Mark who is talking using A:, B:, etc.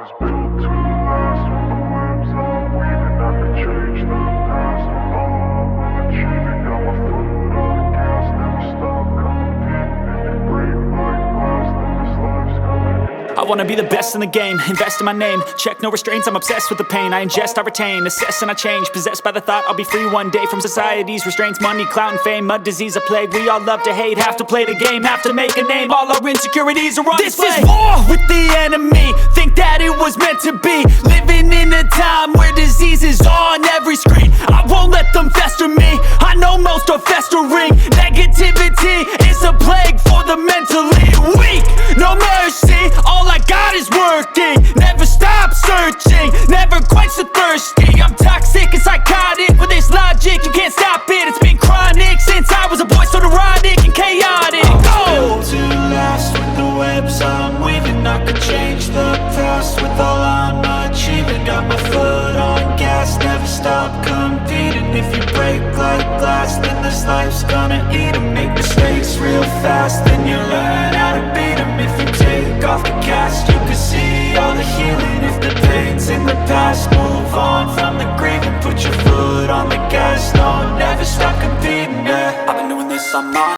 A: was built to last. With the webs I'm weaving, I could change the past. With all I'm achieving, got my foot on the gas. Never stop competing. If you break like glass, then this life's gonna end.
B: I wanna be the best in the game, invest in my name. Check no restraints, I'm obsessed with the pain. I ingest, I retain, assess and I change. Possessed by the thought I'll be free one day from society's restraints. Money, clout and fame, mud, disease, a plague. We all love to hate, have to play the game, have to make a name. All our insecurities are on display. This is war with the enemy, think that it was meant to be. Living in a time where disease is on every screen. I won't let them fester me, I know most are festering. Negativity is a plague for the mentally weak. No mercy, all I got is working. Never stop searching, never quench the thirsty. I'm toxic and psychotic, with this logic you can't stop it. It's been chronic since I was a boy, so neurotic and chaotic.
C: Built to last. With the webs I'm weaving, I could change the past. With all I'm achieving, got my foot on gas. Never stop competing. If you break like glass, then this life's gonna eat 'em. Make mistakes real fast, then you learn how to beat 'em. If you take off the cast, you can see all the healing. If the pain's in the past, move on from the grave and put your foot on the gas. No, never stop competing, yeah. I've been doing this on my